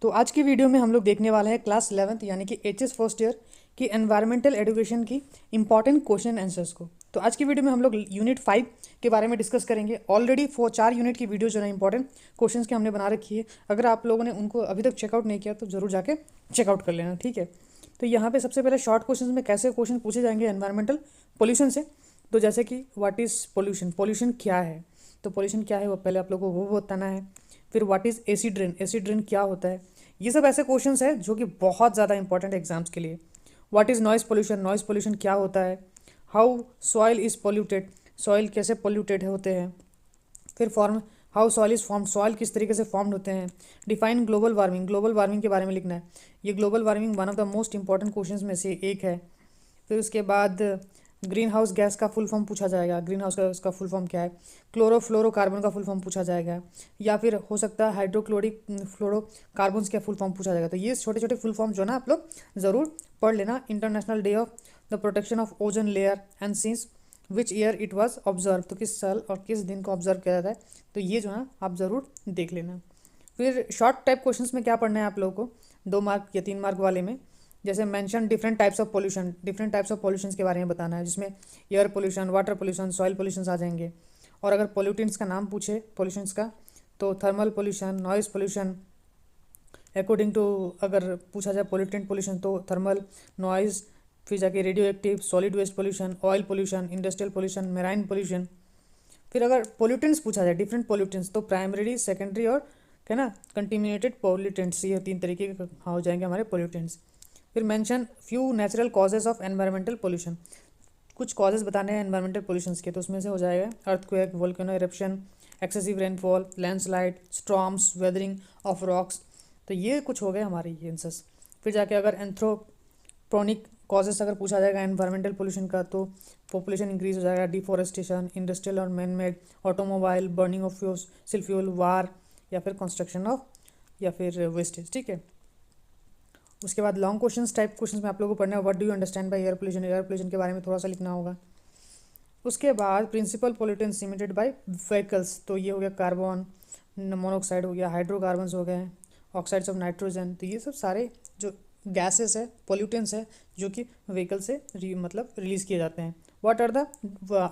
तो आज की वीडियो में हम लोग देखने वाले हैं क्लास 11th यानी कि एचएस फर्स्ट ईयर की एनवायरमेंटल एजुकेशन की इंपॉर्टेंट क्वेश्चन आंसर्स को। तो आज की वीडियो में हम लोग यूनिट 5 के बारे में डिस्कस करेंगे। ऑलरेडी 4 यूनिट की वीडियो जो है इंपॉर्टेंट क्वेश्चंस की हमने बना रखी है। अगर आप लोगों ने उनको अभी तक चेकआउट नहीं किया तो जरूर जाके चेकआउट कर लेना, ठीक है। तो यहाँ पे सबसे पहले शॉर्ट क्वेश्चन में कैसे क्वेश्चन पूछे जाएंगे एनवायरमेंटल पोल्यूशन से। तो जैसे कि व्हाट इज़ पोल्यूशन, पोल्यूशन क्या है, तो पोल्यूशन क्या है वो पहले आप लोगों को वो बताना है। फिर what is acid rain, acid rain क्या होता है। ये सब ऐसे क्वेश्चंस हैं जो कि बहुत ज़्यादा इंपॉर्टेंट एग्जाम्स के लिए। What is noise pollution, noise pollution क्या होता है। How soil is polluted, soil कैसे पोल्यूटेड होते हैं। फिर form how soil is formed, soil किस तरीके से फॉर्म्ड होते हैं। Define global warming, global warming के बारे में लिखना है। ये global warming one of the most important questions में से एक है। फिर उसके बाद ग्रीन हाउस गैस का फुल फॉर्म पूछा जाएगा, ग्रीन हाउस का उसका फुल फॉर्म क्या है। क्लोरोफ्लोरोकार्बन का फुल फॉर्म पूछा जाएगा, या फिर हो सकता है हाइड्रोक्लोरिक फ्लोरोकार्बन्स का फुल फॉर्म पूछा जाएगा। तो ये छोटे छोटे फुल फॉर्म जो ना आप लोग ज़रूर पढ़ लेना। International day of the protection of ozone layer and since which year it was observe, तो किस साल और किस दिन को ऑब्जर्व किया जाता है। तो ये जो है आप ज़रूर देख लेना। फिर शॉर्ट टाइप क्वेश्चंस में क्या पढ़ना है आप लोगों को 2 मार्क या 3 मार्क वाले में, जैसे mention different types of pollution, different types of pollutions के बारे में बताना है, जिसमें air pollution, water pollution, soil pollution आ जाएंगे। और अगर पोल्यूटेंट्स का नाम पूछे पोल्यूशंस का तो thermal pollution, noise pollution according to, अगर पूछा जाए पोल्यूटेंट पोल्यूशन तो थर्मल, नॉइज, फिर जाके radioactive, solid waste pollution, oil pollution, industrial pollution, marine pollution. फिर अगर पोल्यूटेंट्स पूछा जाए डिफरेंट पोल्यूटेंट्स तो प्राइमरी, सेकेंडरी और है ना कंटिम्यूनेटेड पोल्यूटेंट्स, ये 3 तरीके के हो जाएंगे हमारे पोल्यूटेंट्स। फिर mention few natural causes of environmental pollution, कुछ कॉजेज बताने हैं एनवायरमेंटल पोल्यूशन के, तो उसमें से हो जाएगा earthquake, volcano eruption, excessive rainfall, landslide, storms, weathering of rocks. तो ये कुछ हो गए हमारे ये आंसर्स। फिर जाके अगर एंथ्रोपोनिक कॉजेस अगर पूछा जाएगा एनवायरमेंटल पोल्यूशन का तो पॉपुलेशन इंक्रीज हो जाएगा, डिफॉरेस्टेशन, इंडस्ट्रियल और man made, automobile, burning of fossil fuel, war, या फिर कंस्ट्रक्शन ऑफ, या फिर वेस्टेज, ठीक है। उसके बाद लॉन्ग क्वेश्चंस टाइप क्वेश्चंस में आप लोगों को पढ़ना है what do you understand by air pollution, air pollution के बारे में थोड़ा सा लिखना होगा। उसके बाद principal pollutants emitted by vehicles, तो ये हो गया कार्बन मोनोऑक्साइड हो गया, हाइड्रोकार्बन्स हो गए, ऑक्साइड्स ऑफ नाइट्रोजन। तो ये सब सारे जो गैसेस है, पोल्यूटेंट्स है जो कि व्हीकल से मतलब रिलीज़ किए जाते हैं। What are the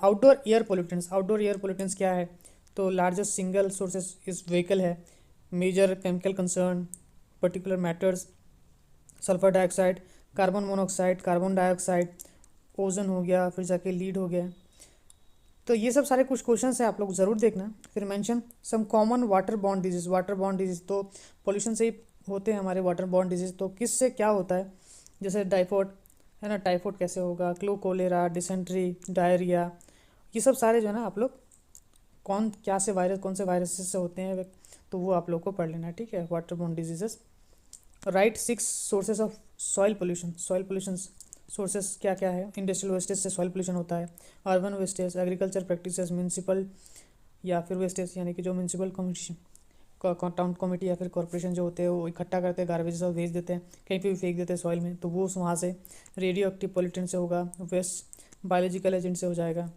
outdoor air pollutants, outdoor air pollutants क्या है, तो largest single sources is vehicle है। Major chemical concern, particular matters, sulphur dioxide, carbon monoxide, carbon dioxide, ozone हो गया, फिर जाके लीड हो गया। तो ये सब सारे कुछ क्वेश्चंस हैं, आप लोग ज़रूर देखना। फिर mention some common water borne disease, water borne disease तो पोल्यूशन से ही होते हैं हमारे वाटर बॉर्न डिजीज़। तो किससे क्या होता है, जैसे टाइफॉइड है ना, टाइफॉइड कैसे होगा, क्लो कोलेरा, डिसेंट्री, डायरिया, ये सब सारे जो है ना आप लोग कौन क्या से वायरस, कौन से वायरस से होते हैं तो वो आप लोग को पढ़ लेना है, ठीक है। Water borne diseases. Right 6 sources of soil pollution, soil pollution sources क्या क्या है। इंडस्ट्रियल वेस्टेज से सॉइल पोल्यूशन होता है, urban wastage, agriculture practices, municipal या फिर वेस्टेज यानी कि जो म्यूनसिपल कमीशन, टाउन कमेटी या फिर कॉर्पोरेशन जो होते हैं वो इकट्ठा करते हैं, गार्बेज सब भेज देते हैं, कहीं पे भी फेंक देते हैं सॉइल में, तो वो वहाँ से रेडियो एक्टिव पोल्यूटेंट से होगा, वेस्ट बायोलॉजिकल एजेंट से हो जाएगा।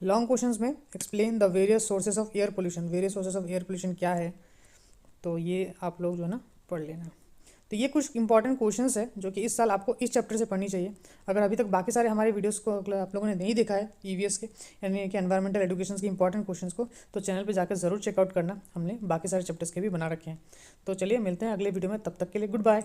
लॉन्ग क्वेश्चंस में explain the various sources of air pollution, various sources of air pollution क्या है, तो ये आप लोग जो है ना पढ़ लेना। तो ये कुछ इंपॉर्टेंट क्वेश्चंस है जो कि इस साल आपको इस चैप्टर से पढ़नी चाहिए। अगर अभी तक बाकी सारे हमारे वीडियोस को आप लोगों ने नहीं देखा है ईवीएस के यानी कि एनवायरमेंटल एजुकेशन के इंपॉर्टेंट क्वेश्चंस को, तो चैनल पे जाकर ज़रूर चेकआउट करना, हमने बाकी सारे चैप्टर्स के भी बना रखे हैं। तो चलिए मिलते हैं अगले वीडियो में, तब तक के लिए गुड बाय।